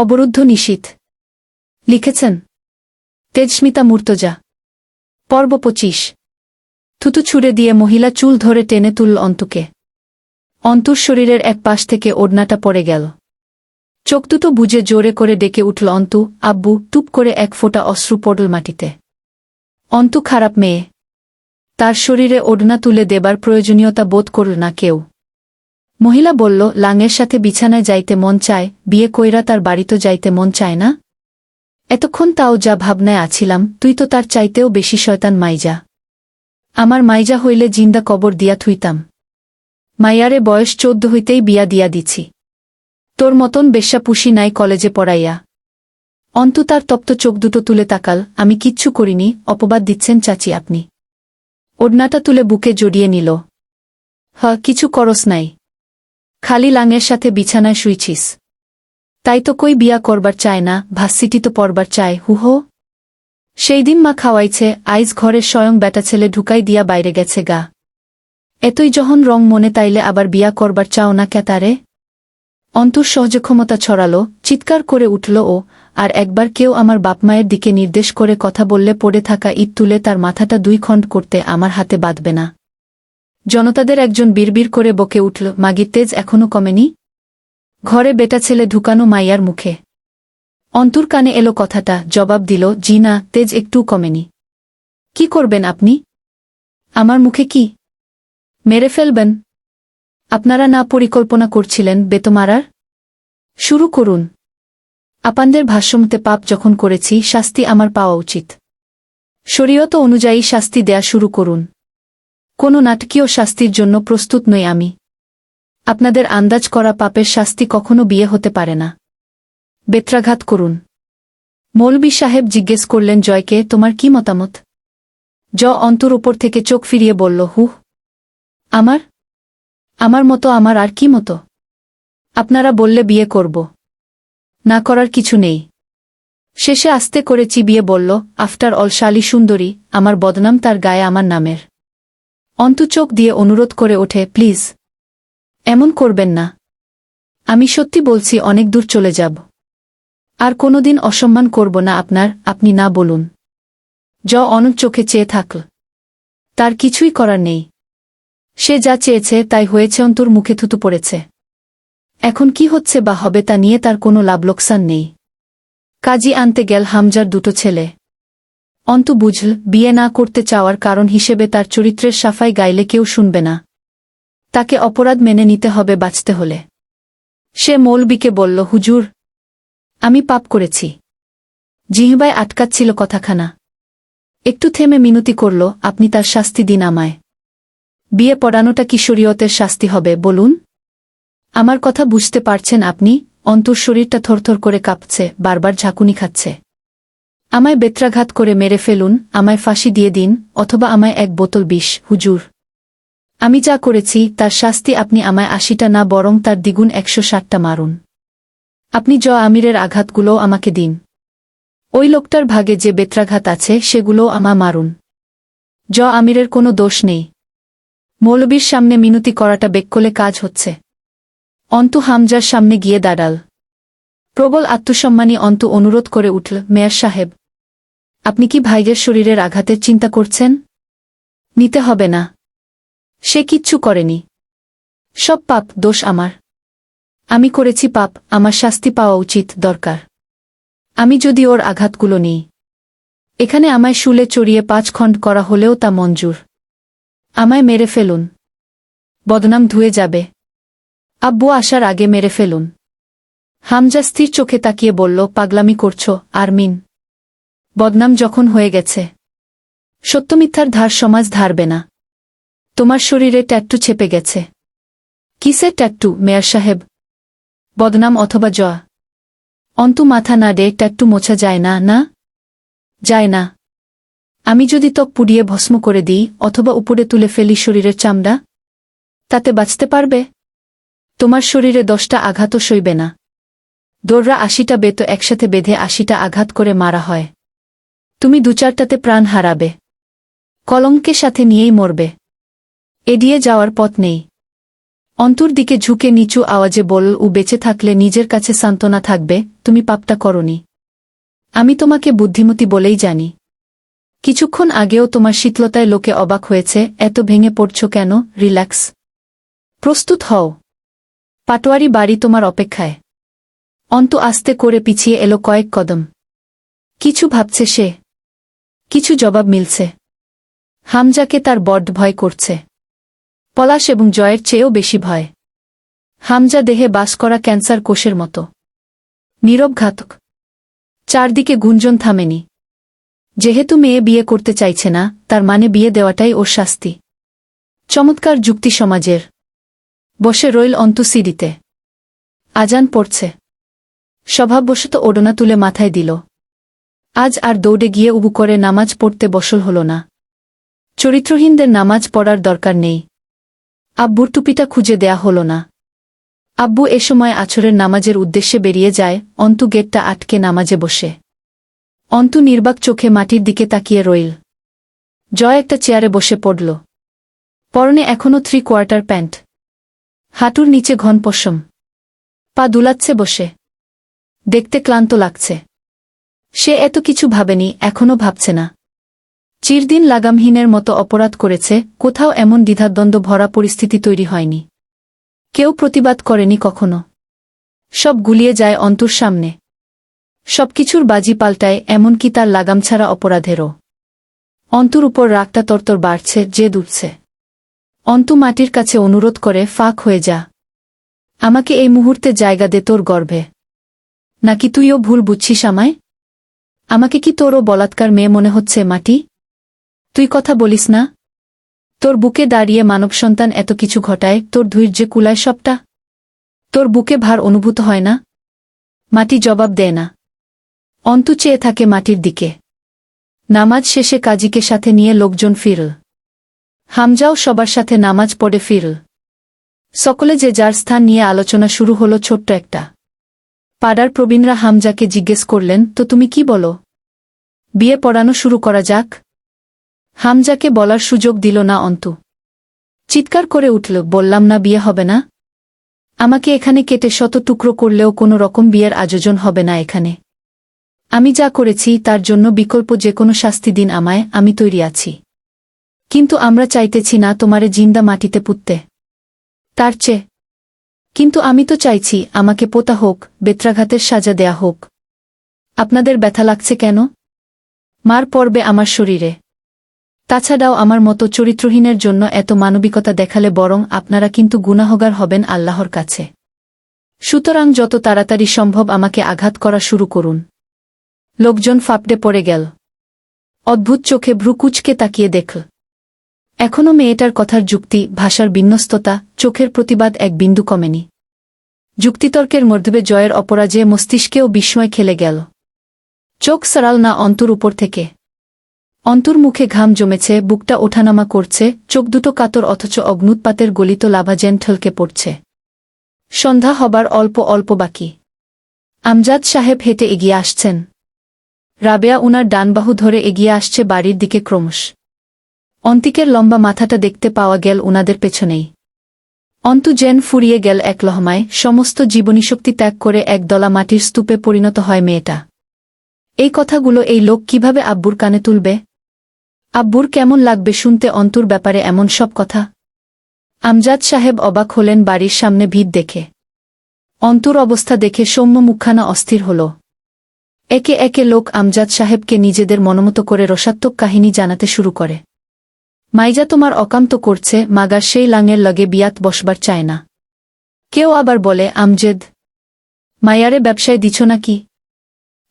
অবরুদ্ধ নিশীথ। লিখেছেন তেজস্মিতা মুর্তজা। পর্ব 25। থুতু ছুঁড়ে দিয়ে মহিলা চুল ধরে টেনে তুলল অন্তুকে। অন্তুর শরীরের এক পাশ থেকে ওড়নাটা পড়ে গেল। চোখ দুটো বুজে জোরে করে ডেকে উঠল অন্তু, আব্বু। টুপ করে এক ফোঁটা অশ্রু পড়ল মাটিতে। অন্তু খারাপ মেয়ে। তার শরীরে ওড়না তুলে দেবার প্রয়োজনীয়তা বোধ করল না কেউ। মহিলা বলল, লাঙের সাথে বিছানায় যাইতে মন চায়, বিয়ে কইরা তার বাড়িতে যাইতে মন চায় না? এতক্ষণ তাও যা ভাবনায় আছিলাম, তুই তো তার চাইতেও বেশি শয়তান মাইজা। আমার মাইজা হইলে জিন্দা কবর দিয়া থুইতাম। মাইয়ারে বয়স 14 হইতেই বিয়া দিয়া দিছি। তোর মতন বেশ্যা পুষি নাই কলেজে পড়াইয়া। অন্তু তার তপ্ত চোখ দুটো তুলে তাকাল। আমি কিচ্ছু করিনি, অপবাদ দিচ্ছেন চাচি আপনি। ওড়নাটা তুলে বুকে জড়িয়ে নিল। কিছু করস নাই, খালি লাঙের সাথে বিছানায় শুইছিস। তাই তো কই বিয়া করবার চায় না, ভার্সিটি তো পড়বার চায়। হুহো, সেই দিন মা খাওয়াইছে, আইজ ঘরের স্বয়ং বেটা ছেলে ঢুকাই দিয়া বাইরে গেছে গা। এতই যখন রং মনে তাইলে আবার বিয়া করবার চাও না ক্যাতারে? অন্তুর সহজক্ষমতা ছড়ালো, চিৎকার করে উঠল ও। আর একবার কেউ আমার বাপমায়ের দিকে নির্দেশ করে কথা বললে পড়ে থাকা ইট তুলে তার মাথাটা 2 খণ্ড করতে আমার হাতে বাঁধবে না। জনতাদের একজন বিড়বিড় করে বকে উঠল, মাগির তেজ এখনো কমেনি? ঘরে বেটা ছেলে ঢুকানো মাইয়ার মুখে। অন্তুর কানে এলো কথাটা, জবাব দিল, জি না, তেজ একটু কমেনি। কি করবেন আপনি? আমার মুখে কি মেরে ফেলবেন? আপনারা না পরিকল্পনা করছিলেন বেতো মারার? শুরু করুন। আপানদের ভাষ্যমতে পাপ যখন করেছি, শাস্তি আমার পাওয়া উচিত। শরীয়ত অনুযায়ী শাস্তি দেয়া শুরু করুন। কোনো নাটকীয় শাস্তির জন্য প্রস্তুত নই আমি। আপনাদের আন্দাজ করা পাপের শাস্তি কখনো বিয়ে হতে পারে না। বেত্রাঘাত করুন। মৌলবি সাহেব জিজ্ঞেস করলেন, জয়কে, তোমার কি মতামত? অন্তুর ওপর থেকে চোখ ফিরিয়ে বলল, হুহ, আমার মতো আমার আর কি মতো? আপনারা বললে বিয়ে করব। না করার কিছু নেই। শেষে আস্তে করে চিবিয়ে বলল, আফটার অল শালি সুন্দরী, আমার বদনাম তার গায়ে আমার নামের। অন্তু চোখ দিয়ে অনুরোধ করে ওঠে, প্লিজ এমন করবেন না। আমি সত্যি বলছি, অনেক দূর চলে যাব। আর কোনোদিন অসম্মান করব না আপনার, আপনি না বলুন। অনন্ত চোখে চেয়ে থাকল। তার কিছুই করার নেই। সে যা চেয়েছে তাই হয়েছে। অন্তুর মুখে থুতু পড়েছে। এখন কি হচ্ছে বা হবে তা নিয়ে তার কোনো লাভ লোকসান নেই। কাজী আনতে গেল হামজার 2 ছেলে। অন্তু বুঝল, বিয়ে না করতে চাওয়ার কারণ হিসেবে তার চরিত্রের সাফাই গাইলে কেউ শুনবে না। তাকে অপরাধ মেনে নিতে হবে বাঁচতে হলে। সে মৌলবীকে বলল, হুজুর, আমি পাপ করেছি। জিহ্বায় আটকাচ্ছিল কথাখানা। একটু থেমে মিনতি করল, আপনি তার শাস্তি দিন আমায়। বিয়ে পড়ানোটা কি শরীয়তের শাস্তি হবে বলুন? আমার কথা বুঝতে পারছেন আপনি? অন্তুর শরীরটা থরথর করে কাঁপছে, বারবার ঝাঁকুনি খাচ্ছে। আমায় বেত্রাঘাত করে মেরে ফেলুন, আমায় ফাঁসি দিয়ে দিন, অথবা আমায় 1 বোতল বিষ, হুজুর। আমি যা করেছি তার শাস্তি আপনি আমায় 80টা না বরং তার দ্বিগুণ 160টা মারুন। আপনি আমিরের আঘাতগুলোও আমাকে দিন। ওই লোকটার ভাগে যে বেত্রাঘাত আছে সেগুলোও আমা মারুন। আমিরের কোনো দোষ নেই। মৌলবীর সামনে মিনতি করাটা বেককলে কাজ হচ্ছে। অন্তু হামজার সামনে গিয়ে দাঁড়াল। প্রবল আত্মসম্মানী অন্তু অনুরোধ করে উঠল, মেয়র সাহেব, আপনি কি ভাইয়ের শরীরের আঘাতের চিন্তা করছেন? নিতে হবে না। সে কিচ্ছু করেনি। সব পাপ দোষ আমার। আমি করেছি পাপ, আমার শাস্তি পাওয়া উচিত, দরকার। আমি যদি ওর আঘাতগুলো নিই, এখানে আমায় শুলে চড়িয়ে 5 খণ্ড করা হলেও তা মঞ্জুর। আমায় মেরে ফেলুন, বদনাম ধুয়ে যাবে। আব্বু আসার আগে মেরে ফেলুন। হামজা স্থির চোখে তাকিয়ে বলল, পাগলামি করছো আরমিন? বদনাম যখন হয়ে গেছে, সত্যমিথ্যার ধার সমাজ ধারবে না। তোমার শরীরে ট্যাট্টু ছেপে গেছে। কিসের ট্যাট্টু মেয়র সাহেব? বদনাম অথবা অন্তু মাথা নাড়ে, ট্যাট্টু মোছা যায় না? না যায় না। আমি যদি ত্বক পুড়িয়ে ভস্ম করে দিই অথবা উপরে তুলে ফেলি শরীরের চামড়া, তাতে বাঁচতে পারবে? তোমার শরীরে 10টা আঘাতও সইবে না। দৌড়রা 80টা বেতো একসাথে বেঁধে 80টা আঘাত করে মারা হয়। তুমি 2-4টাতে প্রাণ হারাবে, কলঙ্কের সাথে নিয়েই মরবে। এড়িয়ে যাওয়ার পথ নেই। অন্তুর দিকে ঝুঁকে নিচু আওয়াজে বলল, ও বেঁচে থাকলে নিজের কাছে সান্ত্বনা থাকবে, তুমি পাপটা করনি। আমি তোমাকে বুদ্ধিমতী বলেই জানি। কিছুক্ষণ আগেও তোমার শীতলতায় লোকে অবাক হয়েছে, এত ভেঙে পড়ছ কেন? রিল্যাক্স। প্রস্তুত হও। পাটোয়ারি বাড়ি তোমার অপেক্ষায়। অন্তু আস্তে করে পিছিয়ে এলো কয়েক কদম। কিছু ভাবছে সে। কিছু জবাব মিলছে। হামজাকে তার বড্ড ভয় করছে। পলাশ এবং জয়ের চেয়েও বেশি ভয়। হামজা দেহে বাস করা ক্যান্সার কোষের মতো। নীরব ঘাতক। চারদিকে গুঞ্জন থামেনি। যেহেতু মেয়ে বিয়ে করতে চাইছে না, তার মানে বিয়ে দেওয়াটাই ওর শাস্তি। চমৎকার যুক্তি সমাজের। বসে রইল অন্তু সিঁড়িতে। আজান পড়ছে। স্বভাববশত ওড়না তুলে মাথায় দিল। আজ আর দৌড়ে গিয়ে উবু করে নামাজ পড়তে বসল হল না। চরিত্রহীনদের নামাজ পড়ার দরকার নেই। আব্বুর টুপিটা খুঁজে দেয়া হল না। আব্বু এ সময় আছরের নামাজের উদ্দেশ্যে বেরিয়ে যায়, অন্তু গেটটা আটকে নামাজে বসে। অন্তু নির্বাক চোখে মাটির দিকে তাকিয়ে রইল। জয় একটা চেয়ারে বসে পড়ল। পরনে এখনো 3/4 প্যান্ট। হাঁটুর নিচে ঘন পশম। পা দুলাচ্ছে বসে। দেখতে ক্লান্ত লাগছে। সে এত কিছু ভাবেনি, এখনো ভাবছে না। চিরদিন লাগামহীনের মতো অপরাধ করেছে, কোথাও এমন দ্বিধাদ্বন্দ্ব ভরা পরিস্থিতি তৈরি হয়নি। কেউ প্রতিবাদ করেনি কখনো। সব গুলিয়ে যায় অন্তুর সামনে। সবকিছুর বাজি পাল্টায়, এমনকি তার লাগাম ছাড়া অপরাধেরও। অন্তুর উপর রাগটা তরতর বাড়ছে, জেদ উঠছে। অন্তু মাটির কাছে অনুরোধ করে, ফাঁক হয়ে যা। আমাকে এই মুহূর্তে জায়গা দে তোর গর্ভে। নাকি তুইও ভুল বুঝছিস আমায়? আমাকে কি তোরও বলাৎকার মেয়ে মনে হচ্ছে মাটি? তুই কথা বলিস না? তোর বুকে দাঁড়িয়ে মানব সন্তান এত কিছু ঘটায়, তোর ধৈর্যে কুলায় সবটা? তোর বুকে ভার অনুভূত হয় না? মাটি জবাব দেয় না। অন্তু চেয়ে থাকে মাটির দিকে। নামাজ শেষে কাজীকে সাথে নিয়ে লোকজন ফিরল। হামজাও সবার সাথে নামাজ পড়ে ফিরল। সকলে যে যার স্থান নিয়ে আলোচনা শুরু হলো ছোট্ট একটা। পাড়ার প্রবীণরা হামজাকে জিজ্ঞেস করলেন, তো তুমি কি বলো? বিয়ে পড়ানো শুরু করা যাক? হামজাকে বলার সুযোগ দিল না অন্তু। চিৎকার করে উঠল, বললাম না বিয়ে হবে না? আমাকে এখানে কেটে শত টুকরো করলেও কোনো রকম বিয়ের আয়োজন হবে না এখানে। আমি যা করেছি তার জন্য বিকল্প যে কোনো শাস্তি দিন আমায়, আমি তৈরি আছি। কিন্তু আমরা চাইতেছি না তোমারে জিন্দা মাটিতে পুঁততে। তার চেয়ে কিন্তু আমি তো চাইছি আমাকে পোতা হোক, বেত্রাঘাতের সাজা দেয়া হোক। আপনাদের ব্যথা লাগছে কেন? মার পড়বে আমার শরীরে। তাছাড়াও আমার মতো চরিত্রহীনের জন্য এত মানবিকতা দেখালে বরং আপনারা কিন্তু গুনাহগার হবেন আল্লাহর কাছে। সুতরাং যত তাড়াতাড়ি সম্ভব আমাকে আঘাত করা শুরু করুন। লোকজন ফাপড়ে পড়ে গেল। অদ্ভুত চোখে ভ্রু কুঁচকে তাকিয়ে দেখল। এখনও মেয়েটার কথার যুক্তি, ভাষার বিন্যস্ততা, চোখের প্রতিবাদ এক বিন্দু কমেনি। যুক্তিতর্কের মধ্যে জয়ের অপরাজে মস্তিষ্কেও বিস্ময় খেলে গেল। চোখ সরাল না অন্তুর উপর থেকে। অন্তুর মুখে ঘাম জমেছে, বুকটা ওঠানামা করছে, চোখ দুটো কাতর অথচ অগ্নুৎপাতের গলিত লাভা যেন ঠলকে পড়ছে। সন্ধ্যা হবার অল্প অল্প বাকি। আমজাদ সাহেব হেঁটে এগিয়ে আসছেন। রাবেয়া উনার ডান বাহু ধরে এগিয়ে আসছে বাড়ির দিকে ক্রমশ। অন্তিকের লম্বা মাথাটা দেখতে পাওয়া গেল উনাদের পেছনেই। অন্তু যেন ফুরিয়ে গেল এক লহমায়, সমস্ত জীবনীশক্তি ত্যাগ করে একদলা মাটির স্তূপে পরিণত হয় মেয়েটা। এই কথাগুলো এই লোক কিভাবে আব্বুর কানে তুলবে? আব্বুর কেমন লাগবে শুনতে অন্তুর ব্যাপারে এমন সব কথা? আমজাদ সাহেব অবাক হলেন বাড়ির সামনে ভিড় দেখে। অন্তুর অবস্থা দেখে সৌম্য মুখখানা অস্থির হল। একে একে লোক আমজাদ সাহেবকে নিজেদের মনোমতো করে রসাত্মক কাহিনী জানাতে শুরু করে। মাইজা তোমার অকান্ত করছে, মাগার সেই লাঙের লগে বিয়াত বসবার চায় না। কেউ আবার বলে, আমজেদ মায়ারে ব্যবসায় দিছ নাকি?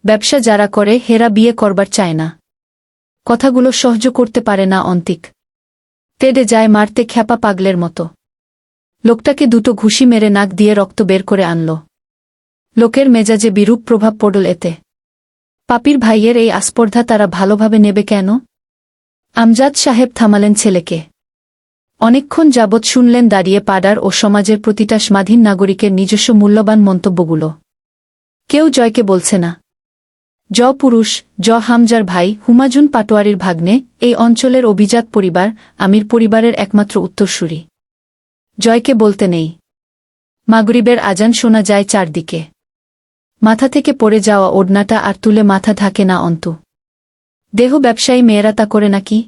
ব্যবসা যারা করে হেরা বিয়ে করবার চায় না। কথাগুলো সহ্য করতে পারে না অন্তিক। তেড়ে যায় মারতে খ্যাপা পাগলের মতো। লোকটাকে দুটো ঘুষি মেরে নাক দিয়ে রক্ত বের করে আনল। লোকের মেজাজে বিরূপ প্রভাব পড়ল এতে। পাপির ভাইয়ের এই আস্পর্ধা তারা ভালোভাবে নেবে কেন? আমজাদ সাহেব থামালেন ছেলেকে। অনেকক্ষণ যাবৎ শুনলেন দাঁড়িয়ে পাড়ার ও সমাজের প্রতিটা স্বাধীন নাগরিকের নিজস্ব মূল্যবান মন্তব্যগুলো। কেউ জয়কে বলছে না। পুরুষ, হামজার ভাই, হুমাজুন পাটোয়ারির ভাগ্নে, এই অঞ্চলের অভিজাত পরিবার, আমির পরিবারের একমাত্র উত্তরসূরি। জয়কে বলতে নেই। মাগরিবের আজান শোনা যায় চারদিকে। মাথা থেকে পড়ে যাওয়া ওড়নাটা আর তুলে মাথা ঢাকে না অন্তু। দেহ ব্যবসায়ী মেয়েরা তা করে নাকি?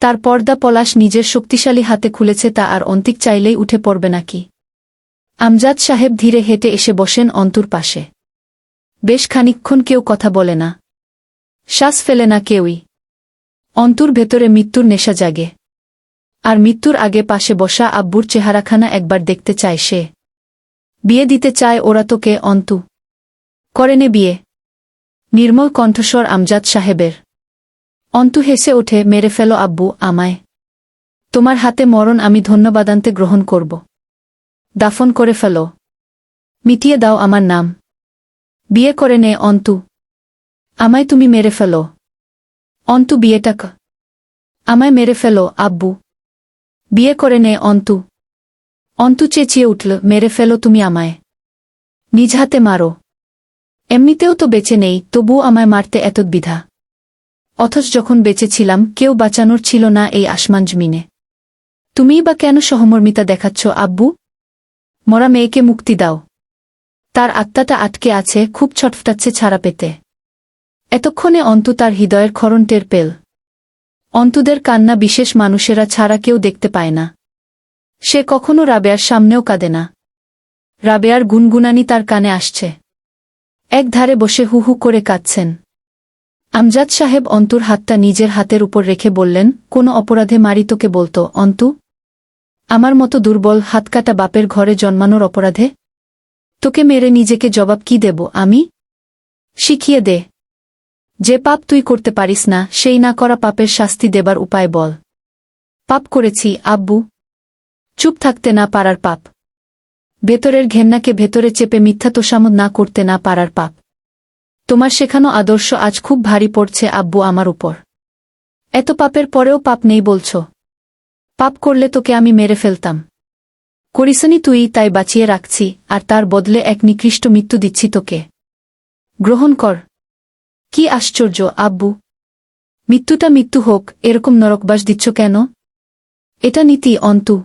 তার পর্দা পলাশ নিজের শক্তিশালী হাতে খুলেছে, তা আর অন্তিক চাইলেই উঠে পড়বে নাকি? আমজাদ সাহেব ধীরে হেঁটে এসে বসেন অন্তুর পাশে। বেশ খানিকক্ষণ কেউ কথা বলে না, শ্বাস ফেলে না কেউই। অন্তুর ভেতরে মৃত্যুর নেশা জাগে। আর মৃত্যুর আগে পাশে বসা আব্বুর চেহারাখানা একবার দেখতে চায় সে। বিয়ে দিতে চায় ওরা তোকে অন্তু। করেনে বিয়ে? নির্মল কণ্ঠস্বর আমজাদ সাহেবের। অন্তু হেসে ওঠে, মেরে ফেলো আব্বু আমায়। তোমার হাতে মরণ আমি ধন্যবাদান্তে গ্রহণ করব। দাফন করে ফেলো, মিটিয়ে দাও আমার নাম। বিয়ে করে নে অন্তু, আমায় তুমি মেরে ফেলো। অন্তু বিয়েটা আমায় মেরে ফেলো আব্বু। বিয়ে করে নে অন্তু। অন্তু চেঁচিয়ে উঠল, মেরে ফেলো তুমি আমায়, নিজ হাতে মারো। এমনিতেও তো বেঁচে নেই, তবুও আমায় মারতে এত দ্বিধা। অথচ যখন বেঁচে ছিলাম কেউ বাঁচানোর ছিল না এই আসমান জমিনে। তুমিই বা কেন সহমর্মিতা দেখাচ্ছ আব্বু? মরা মেয়েকে মুক্তি দাও। তার আত্মাটা আটকে আছে, খুব ছটফটাচ্ছে ছাড়া পেতে। এতক্ষণে অন্তু তার হৃদয়ের ক্ষরণ টের পেল। অন্তুদের কান্না বিশেষ মানুষেরা ছাড়া কেউ দেখতে পায় না। সে কখনো রাবেয়ার সামনেও কাঁদে না। রাবেয়ার গুনগুনানি তার কানে আসছে। এক ধারে বসে হু হু করে কাঁদছেন। আমজাদ সাহেব অন্তুর হাতটা নিজের হাতের উপর রেখে বললেন, কোনো অপরাধে মারি তোকে বলতো অন্তু? আমার মতো দুর্বল হাতকাটা বাপের ঘরে জন্মানোর অপরাধে? তোকে মেরে নিজেকে জবাব কি দেব আমি? শিখিয়ে দে। যে পাপ তুই করতে পারিস না, সেই না করা পাপের শাস্তি দেবার উপায় বল। পাপ করেছি আব্বু। চুপ থাকতে না পারার পাপ। ভেতরের ঘেন্নাকে ভেতরে চেপে মিথ্যা তোষামোদ না করতে না পারার পাপ। তোমার শেখানো আদর্শ আজ খুব ভারী পড়ছে আব্বু আমার উপর। এত পাপের পরেও পাপ নেই বলছ? পাপ করলে তোকে আমি মেরে ফেলতাম। করিসনি তুই, তাই বাঁচিয়ে রাখছি, আর তার বদলে এক নিকৃষ্ট মৃত্যু দিচ্ছি তোকে। গ্রহণ কর। কি আশ্চর্য আব্বু! মৃত্যুটা মৃত্যু হোক, এরকম নরকবাস দিচ্ছ কেন? এটা নীতি অন্তু।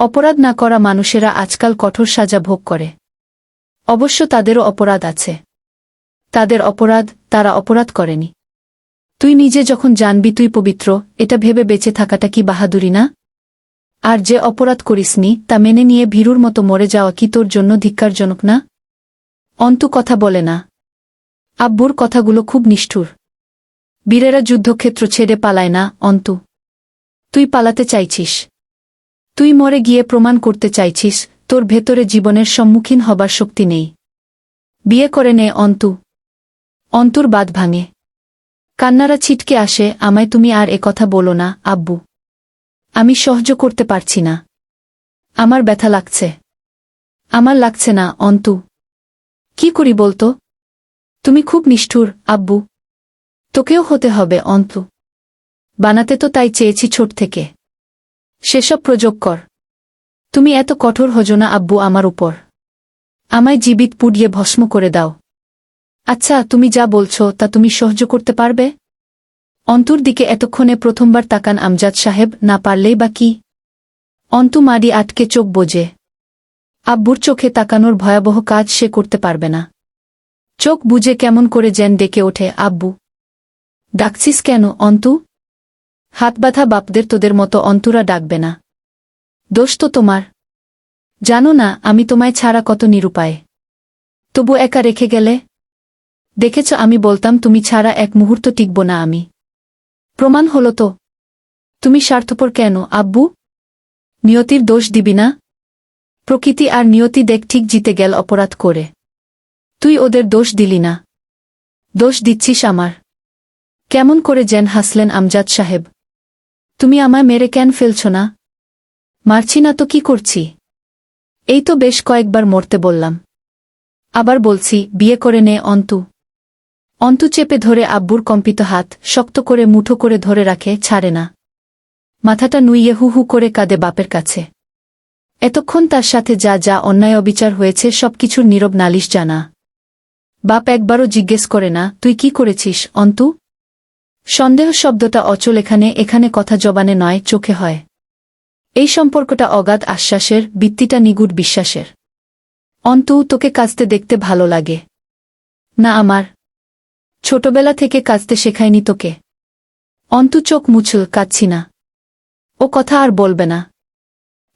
অপরাধ না করা মানুষেরা আজকাল কঠোর সাজা ভোগ করে। অবশ্য তাদেরও অপরাধ আছে। তাদের অপরাধ, তারা অপরাধ করেনি। তুই নিজে যখন জানবি তুই পবিত্র, এটা ভেবে বেঁচে থাকাটা কি বাহাদুরি না? আর যে অপরাধ করিসনি তা মেনে নিয়ে ভীরুর মতো মরে যাওয়া কি তোর জন্য ধিক্কারজনক না? অন্তু কথা বলে না। আব্বুর কথাগুলো খুব নিষ্ঠুর। বীরেরা যুদ্ধক্ষেত্র ছেড়ে পালায় না অন্তু। তুই পালাতে চাইছিস। তুই মরে গিয়ে প্রমাণ করতে চাইছিস তোর ভেতরে জীবনের সম্মুখীন হবার শক্তি নেই। বিয়ে করে নে অন্তু। অন্তুর বাঁধ ভাঙে। কান্নারা ছিটকে আসে, আমায় তুমি আর কথা বলো না আব্বু। আমি সহ্য করতে পারছি না। আমার ব্যথা লাগছে। আমার লাগছে না অন্তু। কি করি বলতো? তুমি খুব নিষ্ঠুর আব্বু। তোকেও হতে হবে অন্তু। বানাতে তো তাই চেয়েছি ছোট থেকে। সেসব প্রযোগ কর। তুমি এত কঠোর হজো না আব্বু আমার উপর। আমায় জীবিত পুড়িয়ে ভস্ম করে দাও। আচ্ছা, তুমি যা বলছো তা তুমি সহ্য করতে পারবে? অন্তুর দিকে এতক্ষণে প্রথমবার তাকান আমজাদ সাহেব, না পারলেই বা কি? অন্তু মাড়ি আটকে চোখ বোঝে। আব্বুর চোখে তাকানোর ভয়াবহ কাজ সে করতে পারবে না। চোখ বুজে কেমন করে যেন ডেকে ওঠে, আব্বু। ডাকছিস কেন অন্তু? হাত বাঁধা বাপদের তোদের মতো অন্তুরা ডাকবে না। দোষ তো তোমার। জানো না আমি তোমায় ছাড়া কত নিরুপায়। তবু একা রেখে গেলে। দেখেছ আমি বলতাম তুমি ছাড়া এক মুহূর্ত টিকব না আমি। প্রমাণ হলো তো। তুমি স্বার্থপর কেন আব্বু? নিয়তির দোষ দিবি না? প্রকৃতি আর নিয়তি দেখ ঠিক জিতে গেল অপরাধ করে। তুই ওদের দোষ দিলি না, দোষ দিচ্ছিস আমার। কেমন করে যেন হাসলেন আমজাদ সাহেব। তুমি আমায় মেরে কেন ফেলছ না? মারছি না তো কি করছি? এই তো বেশ কয়েকবার মরতে বললাম। আবার বলছি বিয়ে করে নে অন্তু। অন্তু চেপে ধরে আব্বুর কম্পিত হাত শক্ত করে মুঠো করে ধরে রাখে, ছাড়ে না। মাথাটা নুইয়ে হু হু করে কাঁদে বাপের কাছে। এতক্ষণ তার সাথে যা যা অন্যায় অবিচার হয়েছে সবকিছুর নীরব নালিশ জানা। বাপ একবারও জিজ্ঞেস করে না তুই কি করেছিস অন্তু? সন্দেহ শব্দটা অচল, এখানে কথা জবানে নয় চোখে হয়। এই সম্পর্কটা অগাধ আশ্বাসের, ভিত্তিটা নিগুড় বিশ্বাসের। অন্তু, তোকে কাঁদতে দেখতে ভালো লাগে না আমার? ছোটবেলা থেকে কাঁদতে শেখায়নি তোকে? অন্তু চোখ মুছল, কাঁদছি না। ও কথা আর বলবে না।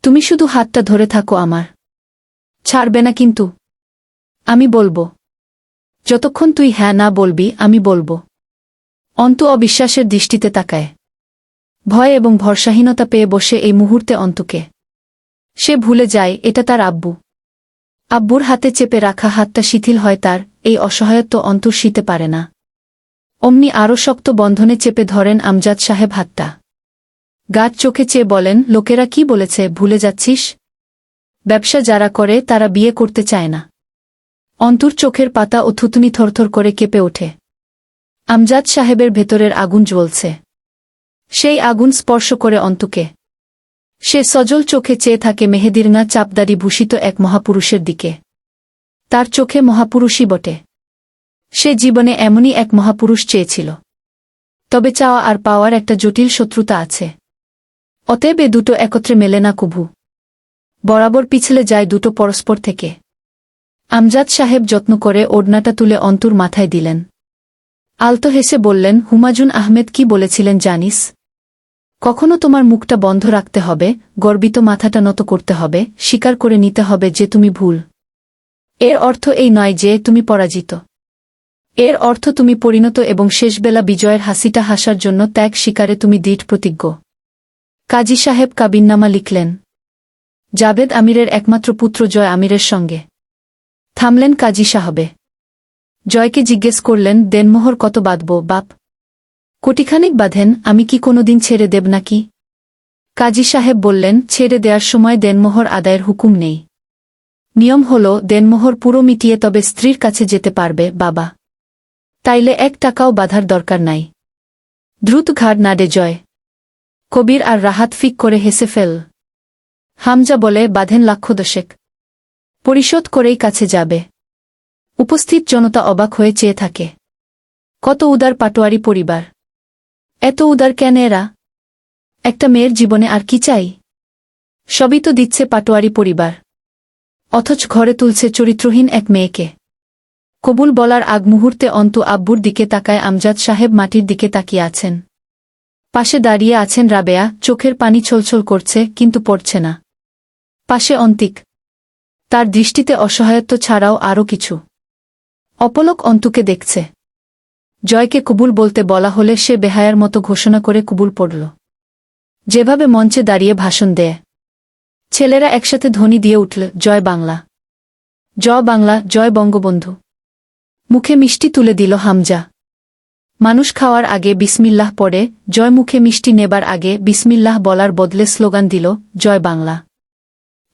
তুমি শুধু হাতটা ধরে থাকো আমার। ছাড়বে না কিন্তু? আমি বলবো। যতক্ষণ তুই হ্যাঁ না বলবি আমি বলবো। অন্তু অবিশ্বাসের দৃষ্টিতে তাকায়। ভয় এবং ভরসাহীনতা পেয়ে বসে এই মুহূর্তে অন্তুকে। সে ভুলে যায় এটা তার আব্বু। আব্বুর হাতে চেপে রাখা হাতটা শিথিল হয় তার, এই অসহায়ত্ব অন্তুর শীতে পারে না। অমনি আরও শক্ত বন্ধনে চেপে ধরেন আমজাদ সাহেব হাতটা। গাঢ় চোখে চেয়ে বলেন, লোকেরা কি বলেছে ভুলে যাচ্ছিস? ব্যবসা যারা করে তারা বিয়ে করতে চায় না। অন্তুর চোখের পাতা ও থুতনি থরথর করে কেঁপে ওঠে। আমজাদ সাহেবের ভেতরের আগুন জ্বলছে। সেই আগুন স্পর্শ করে অন্তুকে। সে সজল চোখে চেয়ে থাকে মেহেদিরঙা চাপদারি ভূষিত এক মহাপুরুষের দিকে। তার চোখে মহাপুরুষই বটে। সে জীবনে এমনই এক মহাপুরুষ চেয়েছিল। তবে চাওয়া আর পাওয়ার একটা জটিল শত্রুতা আছে। অতএব এ দুটো একত্রে মেলে না কভু। বরাবর পিছলে যায় দুটো পরস্পর থেকে। আমজাদ সাহেব যত্ন করে ওড়নাটা তুলে অন্তুর মাথায় দিলেন। আলতো হেসে বললেন, হুমায়ূন আহমেদ কি বলেছিলেন জানিস? কখনো তোমার মুখটা বন্ধ রাখতে হবে, গর্বিত মাথাটা নত করতে হবে, স্বীকার করে নিতে হবে যে তুমি ভুল। এর অর্থ এই নয় যে তুমি পরাজিত। এর অর্থ তুমি পরিণত এবং শেষবেলা বিজয়ের হাসিটা হাসার জন্য ত্যাগ স্বীকারে তুমি দৃঢ় প্রতিজ্ঞ। কাজী সাহেব কাবিননামা লিখলেন। জাভেদ আমিরের একমাত্র পুত্র জয় আমিরের সঙ্গে। থামলেন কাজী সাহেবে। জয়কে জিজ্ঞেস করলেন, দেনমোহর কত বাঁধব বাপ? কোটিখানিক বাঁধেন, আমি কি কোনোদিন ছেড়ে দেব নাকি? কাজী সাহেব বললেন, ছেড়ে দেওয়ার সময় দেনমোহর আদায়ের হুকুম নেই। নিয়ম হল দেনমোহর পুরো মিটিয়ে তবে স্ত্রীর কাছে যেতে পারবে বাবা। তাইলে 1 টাকাও বাঁধার দরকার নাই। দ্রুত ঘাড় নাড়ে জয়। কবির আর রাহাত ফিক করে হেসে ফেল। হামজা বলে, বাঁধেন লাক্ষদশেক। পরিশোধ করেই কাছে যাবে। উপস্থিত জনতা অবাক হয়ে চেয়ে থাকে। কত উদার পাটোয়ারি পরিবার! এত উদার কেন এরা? একটা মেয়ের জীবনে আর কি চাই? সবই তো দিচ্ছে পাটোয়ারি পরিবার। অথচ ঘরে তুলছে চরিত্রহীন এক মেয়েকে। কবুল বলার আগ মুহূর্তে অন্তু আব্বুর দিকে তাকায়। আমজাদ সাহেব মাটির দিকে তাকিয়ে আছেন। পাশে দাঁড়িয়ে আছেন রাবেয়া, চোখের পানি ছলছল করছে কিন্তু পড়ছে না। পাশে অন্তিক। তার দৃষ্টিতে অসহায়ত্ব ছাড়াও আরও কিছু। অপলক অন্তুকে দেখছে। জয়কে কবুল বলতে বলা হলে সে বেহায়ার মতো ঘোষণা করে কবুল পড়ল। যেভাবে মঞ্চে দাঁড়িয়ে ভাষণ দেয়। ছেলেরা একসাথে ধ্বনি দিয়ে উঠল, জয় বাংলা, জয় বাংলা, জয় বঙ্গবন্ধু। মুখে মিষ্টি তুলে দিল হামজা। মানুষ খাওয়ার আগে বিসমিল্লাহ পড়ে, জয় মুখে মিষ্টি নেবার আগে বিসমিল্লাহ বলার বদলে স্লোগান দিল, জয় বাংলা।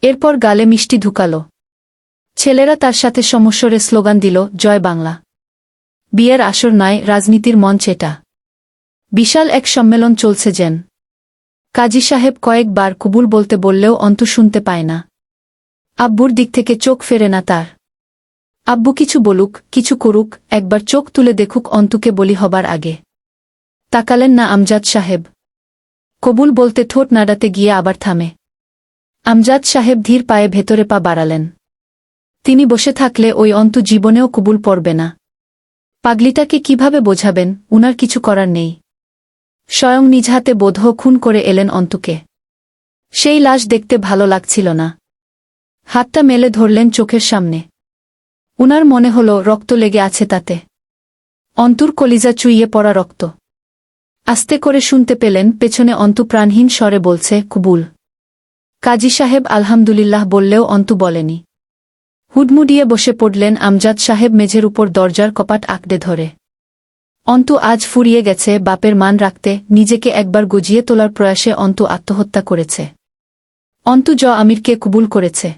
এরপর গালে মিষ্টি ঢুকাল। ছেলেরা তার সাথে সমস্বরে স্লোগান দিল, জয় বাংলা। বিয়ের আসর নয়, রাজনীতির মঞ্চ এটা। বিশাল এক সম্মেলন চলছে যেন। কাজী সাহেব কয়েকবার কবুল বলতে বললেও অন্তু শুনতে পায় না। আব্বুর দিক থেকে চোখ ফেরে না তার। আব্বু কিছু বলুক, কিছু করুক, একবার চোখ তুলে দেখুক অন্তুকে বলি হবার আগে। তাকালেন না আমজাদ সাহেব। কবুল বলতে ঠোঁট নাড়াতে গিয়ে আবার থামে। আমজাদ সাহেব ধীর পায়ে ভেতরে পা বাড়ালেন। তিনি বসে থাকলে ওই অন্তু জীবনেও কবুল পড়বে না। পাগলিটাকে কিভাবে বোঝাবেন, উনার কিছু করার নেই। স্বয়ং নিজ হাতে বোধহ খুন করে এলেন অন্তুকে। সেই লাশ দেখতে ভালো লাগছিল না। হাতটা মেলে ধরলেন চোখের সামনে। উনার মনে হল রক্ত লেগে আছে তাতে। অন্তুর কলিজা চুইয়ে পড়া রক্ত। আস্তে করে শুনতে পেলেন পেছনে অন্তু প্রাণহীন স্বরে বলছে, কবুল। কাজী সাহেব আলহামদুলিল্লাহ বললেও অন্তু বলেনি। হুডমুডিয়ে বসে পড়লেন আমজাদ সাহেব মেঝের উপর দরজার কপাট আঁকড়ে ধরে। অন্তু আজ ফুরিয়ে গেছে বাপের মান রাখতে, নিজেকে একবার গজিয়ে তোলার প্রয়াসে অন্তু আত্মহত্যা করেছে। অন্তু আমিরকে কবুল করেছে।